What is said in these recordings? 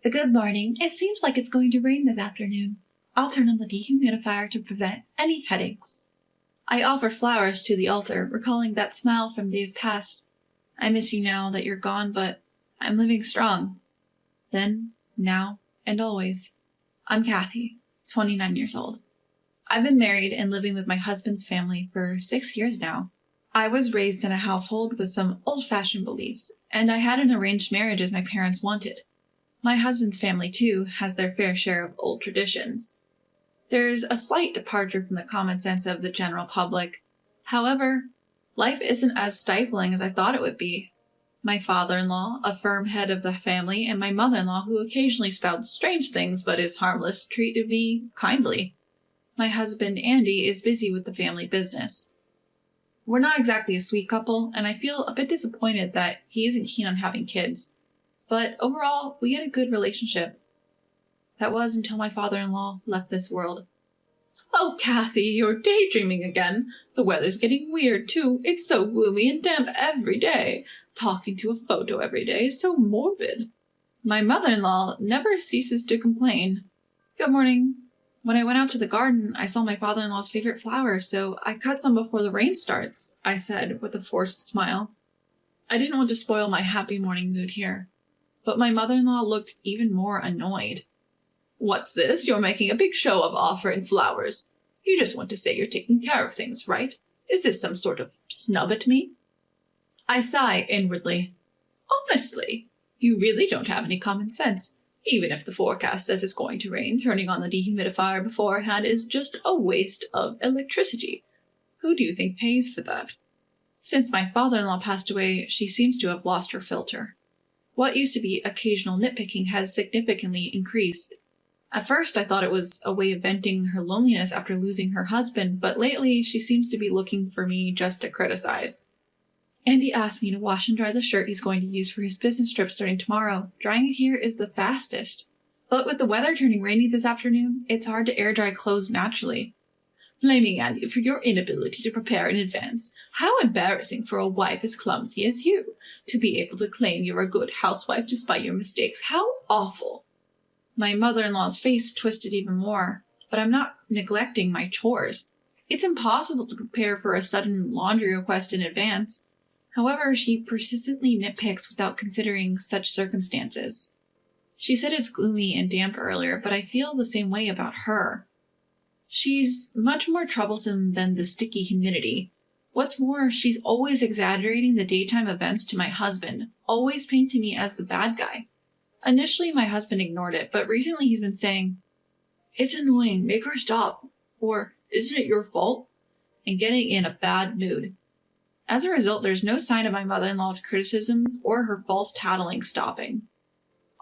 Good morning. It seems like it's going to rain this afternoon. I'll turn on the dehumidifier to prevent any headaches. I offer flowers to the altar, recalling that smile from days past. I miss you now that you're gone, but I'm living strong. Then, now, and always. I'm Kathy, 29 years old. I've been married and living with my husband's family for 6 years now. I was raised in a household with some old-fashioned beliefs, and I had an arranged marriage as my parents wanted. My husband's family, too, has their fair share of old traditions. There's a slight departure from the common sense of the general public. However, life isn't as stifling as I thought it would be. My father-in-law, a firm head of the family, and my mother-in-law, who occasionally spouts strange things but is harmless, treated me kindly. My husband, Andy, is busy with the family business. We're not exactly a sweet couple, and I feel a bit disappointed that he isn't keen on having kids. But overall, we had a good relationship. That was until my father-in-law left this world. Oh, Kathy, you're daydreaming again. The weather's getting weird, too. It's so gloomy and damp every day. Talking to a photo every day is so morbid. My mother-in-law never ceases to complain. Good morning. When I went out to the garden, I saw my father-in-law's favorite flowers, so I cut some before the rain starts, I said with a forced smile. I didn't want to spoil my happy morning mood here. But my mother-in-law looked even more annoyed. What's this? You're making a big show of offering flowers. You just want to say you're taking care of things, right? Is this some sort of snub at me? I sigh inwardly. Honestly, you really don't have any common sense. Even if the forecast says it's going to rain, turning on the dehumidifier beforehand is just a waste of electricity. Who do you think pays for that? Since my father-in-law passed away, she seems to have lost her filter. What used to be occasional nitpicking has significantly increased. At first, I thought it was a way of venting her loneliness after losing her husband, but lately she seems to be looking for me just to criticize. Andy asked me to wash and dry the shirt he's going to use for his business trip starting tomorrow. Drying it here is the fastest. But with the weather turning rainy this afternoon, it's hard to air dry clothes naturally. Blaming Andy for your inability to prepare in advance. How embarrassing for a wife as clumsy as you, to be able to claim you're a good housewife despite your mistakes. How awful. My mother-in-law's face twisted even more, but I'm not neglecting my chores. It's impossible to prepare for a sudden laundry request in advance. However, she persistently nitpicks without considering such circumstances. She said it's gloomy and damp earlier, but I feel the same way about her. She's much more troublesome than the sticky humidity. What's more, she's always exaggerating the daytime events to my husband, always painting me as the bad guy. Initially, my husband ignored it, but recently he's been saying, "It's annoying, make her stop," or "Isn't it your fault?" and getting in a bad mood. As a result, there's no sign of my mother-in-law's criticisms or her false tattling stopping.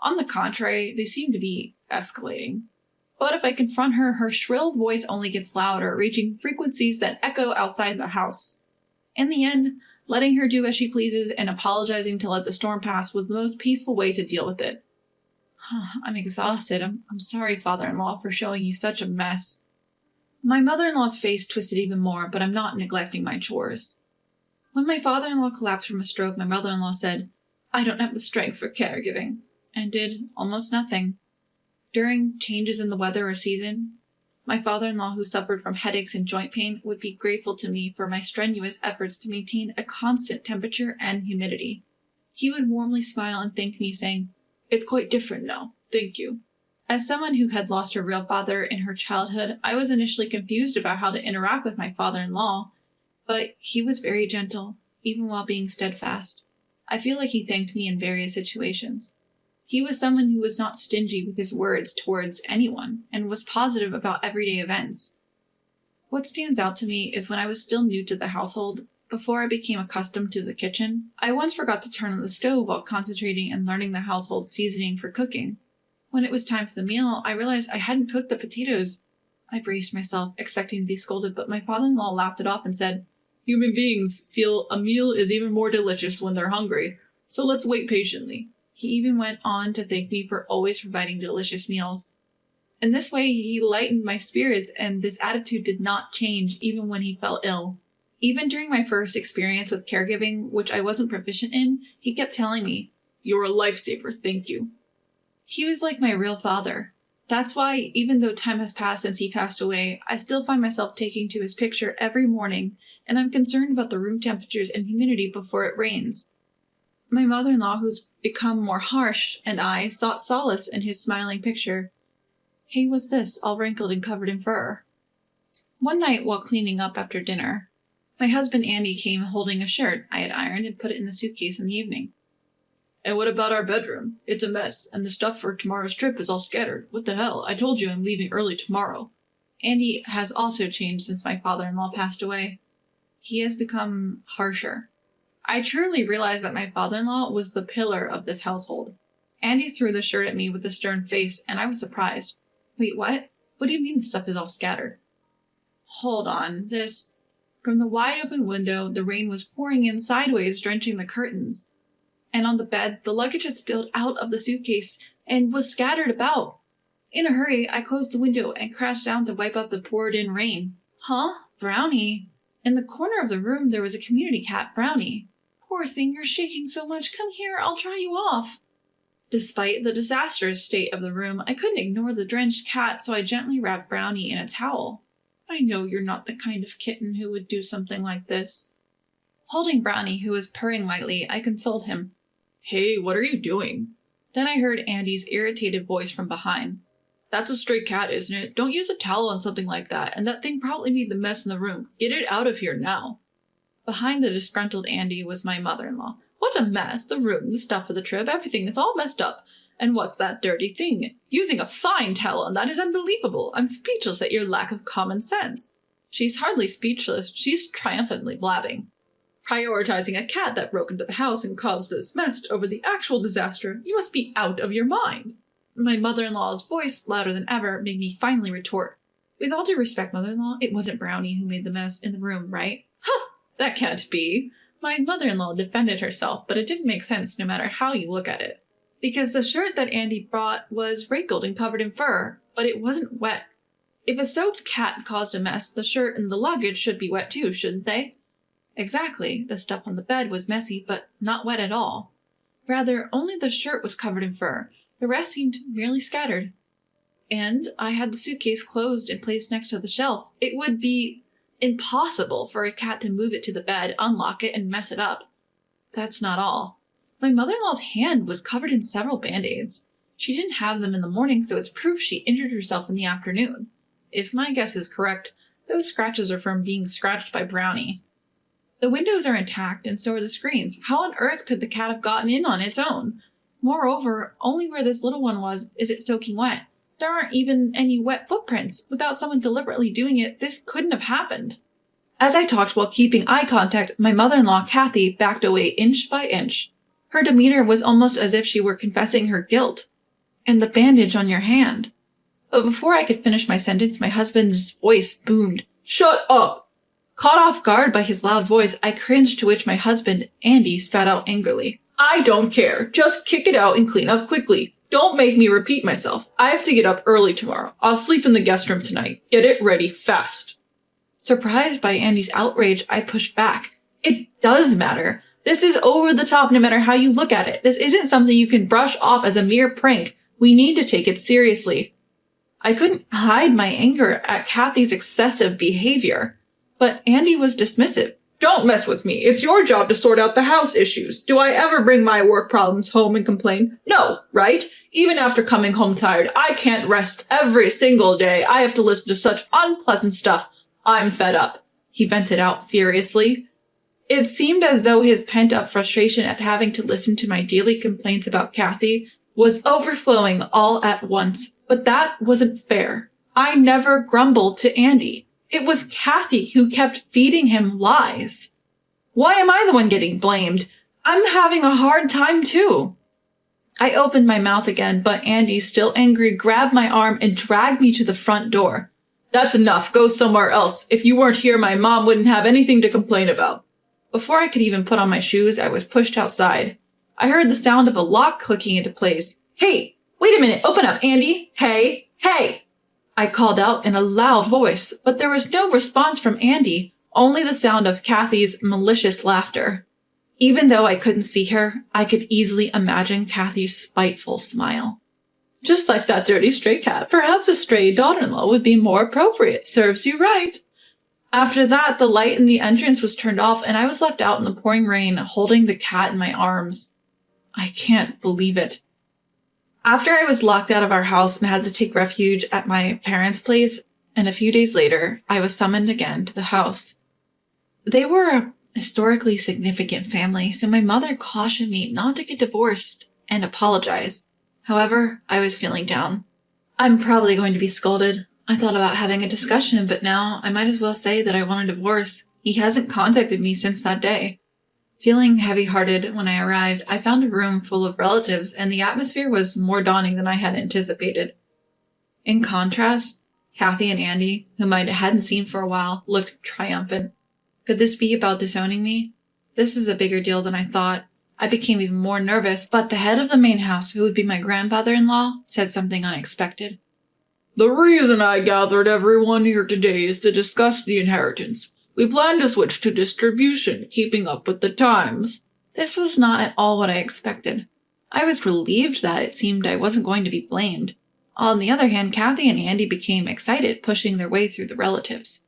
On the contrary, they seem to be escalating. But if I confront her, her shrill voice only gets louder, reaching frequencies that echo outside the house. In the end, letting her do as she pleases and apologizing to let the storm pass was the most peaceful way to deal with it. I'm exhausted. I'm sorry, father-in-law, for showing you such a mess. My mother-in-law's face twisted even more, but I'm not neglecting my chores. When my father-in-law collapsed from a stroke, my mother-in-law said, "I don't have the strength for caregiving," and did almost nothing. During changes in the weather or season, my father-in-law, who suffered from headaches and joint pain, would be grateful to me for my strenuous efforts to maintain a constant temperature and humidity. He would warmly smile and thank me, saying, "It's quite different now, thank you." As someone who had lost her real father in her childhood, I was initially confused about how to interact with my father-in-law, but he was very gentle, even while being steadfast. I feel like he thanked me in various situations. He was someone who was not stingy with his words towards anyone, and was positive about everyday events. What stands out to me is when I was still new to the household, before I became accustomed to the kitchen, I once forgot to turn on the stove while concentrating and learning the household seasoning for cooking. When it was time for the meal, I realized I hadn't cooked the potatoes. I braced myself, expecting to be scolded, but my father-in-law laughed it off and said, "Human beings feel a meal is even more delicious when they're hungry, so let's wait patiently." He even went on to thank me for always providing delicious meals. In this way, he lightened my spirits, and this attitude did not change even when he fell ill. Even during my first experience with caregiving, which I wasn't proficient in, he kept telling me, "You're a lifesaver, thank you." He was like my real father. That's why, even though time has passed since he passed away, I still find myself taking to his picture every morning, and I'm concerned about the room temperatures and humidity before it rains. My mother-in-law, who's become more harsh, and I sought solace in his smiling picture. Hey, what's this, all wrinkled and covered in fur? One night, while cleaning up after dinner, my husband Andy came holding a shirt I had ironed and put it in the suitcase in the evening. And what about our bedroom? It's a mess, and the stuff for tomorrow's trip is all scattered. What the hell? I told you I'm leaving early tomorrow. Andy has also changed since my father-in-law passed away. He has become harsher. I truly realized that my father-in-law was the pillar of this household. Andy threw the shirt at me with a stern face, and I was surprised. Wait, what? What do you mean the stuff is all scattered? Hold on, this... From the wide-open window, the rain was pouring in sideways, drenching the curtains. And on the bed, the luggage had spilled out of the suitcase and was scattered about. In a hurry, I closed the window and crashed down to wipe up the poured-in rain. Huh? Brownie? In the corner of the room, there was a community cat, Brownie. Poor thing, you're shaking so much. Come here, I'll dry you off. Despite the disastrous state of the room, I couldn't ignore the drenched cat, so I gently wrapped Brownie in a towel. I know you're not the kind of kitten who would do something like this. Holding Brownie, who was purring lightly, I consoled him. Hey, what are you doing? Then I heard Andy's irritated voice from behind. That's a stray cat, isn't it? Don't use a towel on something like that, and that thing probably made the mess in the room. Get it out of here now. Behind the disgruntled Andy was my mother-in-law. What a mess! The room, the stuff for the trip, everything is all messed up. And what's that dirty thing? Using a fine towel, and that is unbelievable. I'm speechless at your lack of common sense. She's hardly speechless. She's triumphantly blabbing. Prioritizing a cat that broke into the house and caused this mess over the actual disaster. You must be out of your mind. My mother-in-law's voice, louder than ever, made me finally retort. With all due respect, mother-in-law, it wasn't Brownie who made the mess in the room, right? Huh! That can't be. My mother-in-law defended herself, but it didn't make sense no matter how you look at it. Because the shirt that Andy brought was wrinkled and covered in fur, but it wasn't wet. If a soaked cat caused a mess, the shirt and the luggage should be wet too, shouldn't they? Exactly. The stuff on the bed was messy, but not wet at all. Rather, only the shirt was covered in fur. The rest seemed merely scattered. And I had the suitcase closed and placed next to the shelf. It would be impossible for a cat to move it to the bed, unlock it, and mess it up. That's not all. My mother-in-law's hand was covered in several band-aids. She didn't have them in the morning, so it's proof she injured herself in the afternoon. If my guess is correct, those scratches are from being scratched by Brownie. The windows are intact, and so are the screens. How on earth could the cat have gotten in on its own? Moreover, only where this little one was is it soaking wet. There aren't even any wet footprints. Without someone deliberately doing it, this couldn't have happened. As I talked while keeping eye contact, my mother-in-law, Kathy, backed away inch by inch. Her demeanor was almost as if she were confessing her guilt. And the bandage on your hand. But before I could finish my sentence, my husband's voice boomed. Shut up! Caught off guard by his loud voice, I cringed, to which my husband, Andy, spat out angrily. I don't care. Just kick it out and clean up quickly. Don't make me repeat myself. I have to get up early tomorrow. I'll sleep in the guest room tonight. Get it ready fast. Surprised by Andy's outrage, I pushed back. It does matter. This is over the top no matter how you look at it. This isn't something you can brush off as a mere prank. We need to take it seriously. I couldn't hide my anger at Kathy's excessive behavior. But Andy was dismissive. Don't mess with me. It's your job to sort out the house issues. Do I ever bring my work problems home and complain? No, right? Even after coming home tired, I can't rest every single day. I have to listen to such unpleasant stuff. I'm fed up. He vented out furiously. It seemed as though his pent-up frustration at having to listen to my daily complaints about Kathy was overflowing all at once. But that wasn't fair. I never grumbled to Andy. It was Kathy who kept feeding him lies. Why am I the one getting blamed? I'm having a hard time too. I opened my mouth again, but Andy, still angry, grabbed my arm and dragged me to the front door. That's enough. Go somewhere else. If you weren't here, my mom wouldn't have anything to complain about. Before I could even put on my shoes, I was pushed outside. I heard the sound of a lock clicking into place. Hey, wait a minute. Open up, Andy. Hey, hey. I called out in a loud voice, but there was no response from Andy, only the sound of Kathy's malicious laughter. Even though I couldn't see her, I could easily imagine Kathy's spiteful smile. Just like that dirty stray cat, perhaps a stray daughter-in-law would be more appropriate. Serves you right. After that, the light in the entrance was turned off, and I was left out in the pouring rain, holding the cat in my arms. I can't believe it. After I was locked out of our house and had to take refuge at my parents' place, and a few days later, I was summoned again to the house. They were a historically significant family, so my mother cautioned me not to get divorced and apologize. However, I was feeling down. I'm probably going to be scolded. I thought about having a discussion, but now I might as well say that I want a divorce. He hasn't contacted me since that day. Feeling heavy-hearted when I arrived, I found a room full of relatives, and the atmosphere was more daunting than I had anticipated. In contrast, Kathy and Andy, whom I hadn't seen for a while, looked triumphant. Could this be about disowning me? This is a bigger deal than I thought. I became even more nervous, but the head of the main house, who would be my grandfather-in-law, said something unexpected. The reason I gathered everyone here today is to discuss the inheritance. We plan to switch to distribution, keeping up with the times. This was not at all what I expected. I was relieved that it seemed I wasn't going to be blamed. On the other hand, Kathy and Andy became excited, pushing their way through the relatives.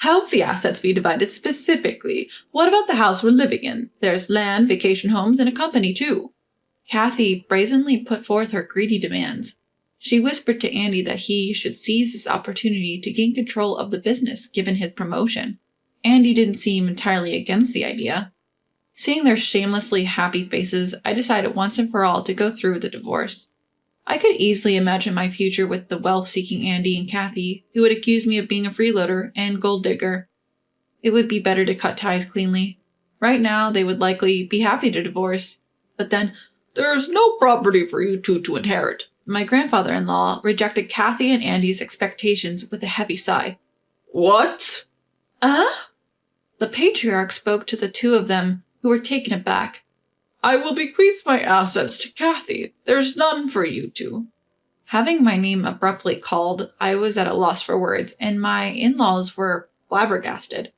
How will the assets be divided specifically? What about the house we're living in? There's land, vacation homes, and a company, too. Kathy brazenly put forth her greedy demands. She whispered to Andy that he should seize this opportunity to gain control of the business given his promotion. Andy didn't seem entirely against the idea. Seeing their shamelessly happy faces, I decided once and for all to go through with the divorce. I could easily imagine my future with the wealth-seeking Andy and Kathy, who would accuse me of being a freeloader and gold digger. It would be better to cut ties cleanly. Right now, they would likely be happy to divorce. But then, there's no property for you two to inherit. My grandfather-in-law rejected Kathy and Andy's expectations with a heavy sigh. What? The patriarch spoke to the two of them, who were taken aback. I will bequeath my assets to Kathy. There's none for you two. Having my name abruptly called, I was at a loss for words, and my in-laws were flabbergasted.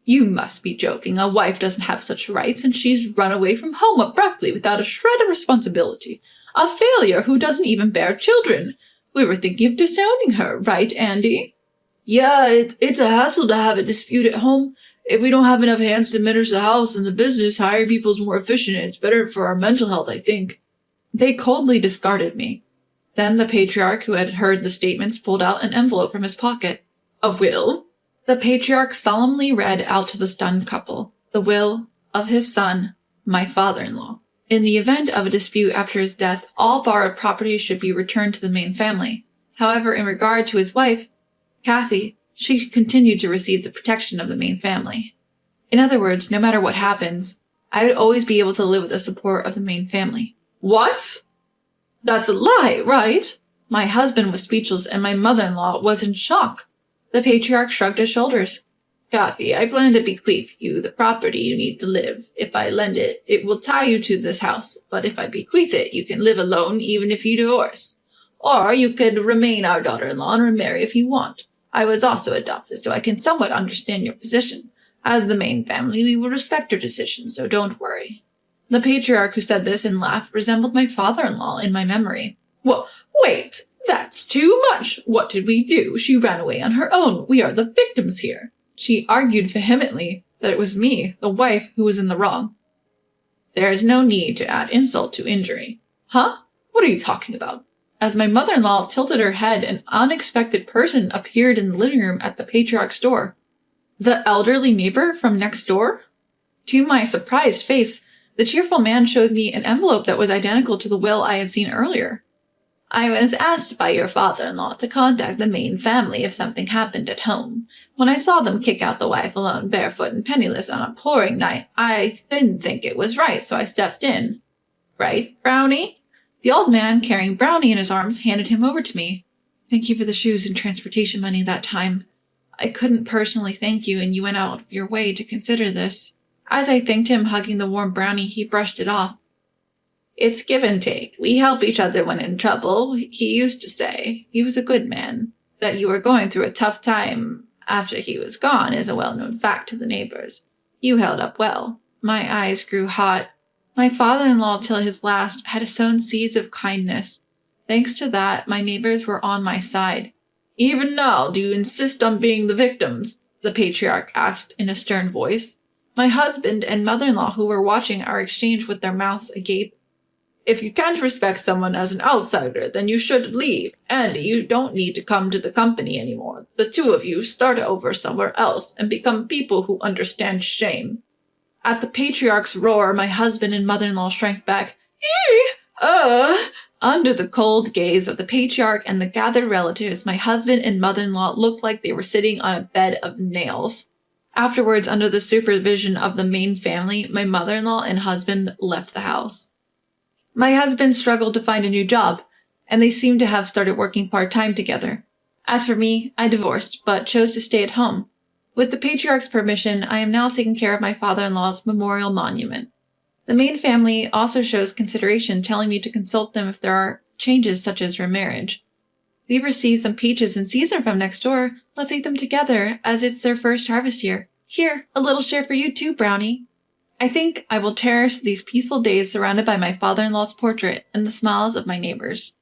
You must be joking. A wife doesn't have such rights, and she's run away from home abruptly without a shred of responsibility. A failure who doesn't even bear children. We were thinking of disowning her, right, Andy? Yeah, it's a hassle to have a dispute at home. If we don't have enough hands to manage the house and the business, hiring people's more efficient and it's better for our mental health, I think. They coldly discarded me. Then the patriarch, who had heard the statements, pulled out an envelope from his pocket. A will? The patriarch solemnly read out to the stunned couple the will of his son, my father-in-law. In the event of a dispute after his death, all borrowed property should be returned to the main family. However, in regard to his wife, Kathy, she continued to receive the protection of the main family. In other words, no matter what happens, I would always be able to live with the support of the main family. What? That's a lie, right? My husband was speechless and my mother-in-law was in shock. The patriarch shrugged his shoulders. Kathy, I plan to bequeath you the property you need to live. If I lend it, it will tie you to this house. But if I bequeath it, you can live alone even if you divorce. Or you could remain our daughter-in-law and remarry if you want. I was also adopted, so I can somewhat understand your position. As the main family, we will respect your decision, so don't worry. The patriarch who said this and laughed resembled my father-in-law in my memory. Well, wait! That's too much! What did we do? She ran away on her own. We are the victims here. She argued vehemently that it was me, the wife, who was in the wrong. There is no need to add insult to injury. Huh? What are you talking about? As my mother-in-law tilted her head, an unexpected person appeared in the living room at the patriarch's door. The elderly neighbor from next door? To my surprised face, the cheerful man showed me an envelope that was identical to the will I had seen earlier. I was asked by your father-in-law to contact the main family if something happened at home. When I saw them kick out the wife alone, barefoot and penniless on a pouring night, I didn't think it was right, so I stepped in. Right, Brownie? The old man, carrying Brownie in his arms, handed him over to me. Thank you for the shoes and transportation money that time. I couldn't personally thank you, and you went out of your way to consider this. As I thanked him, hugging the warm Brownie, he brushed it off. It's give and take. We help each other when in trouble. He used to say, he was a good man. That you were going through a tough time after he was gone is a well-known fact to the neighbors. You held up well. My eyes grew hot. My father-in-law, till his last, had sown seeds of kindness. Thanks to that, my neighbors were on my side. Even now, do you insist on being the victims? The patriarch asked in a stern voice. My husband and mother-in-law who were watching our exchange with their mouths agape. If you can't respect someone as an outsider, then you should leave, and you don't need to come to the company anymore. The two of you start over somewhere else and become people who understand shame. At the patriarch's roar, my husband and mother-in-law shrank back. Under the cold gaze of the patriarch and the gathered relatives, my husband and mother-in-law looked like they were sitting on a bed of nails. Afterwards, under the supervision of the main family, my mother-in-law and husband left the house. My husband struggled to find a new job, and they seemed to have started working part-time together. As for me, I divorced, but chose to stay at home. With the patriarch's permission, I am now taking care of my father-in-law's memorial monument. The main family also shows consideration, telling me to consult them if there are changes such as remarriage. We've received some peaches in season from next door. Let's eat them together, as it's their first harvest year. Here, a little share for you too, Brownie. I think I will cherish these peaceful days surrounded by my father-in-law's portrait and the smiles of my neighbors.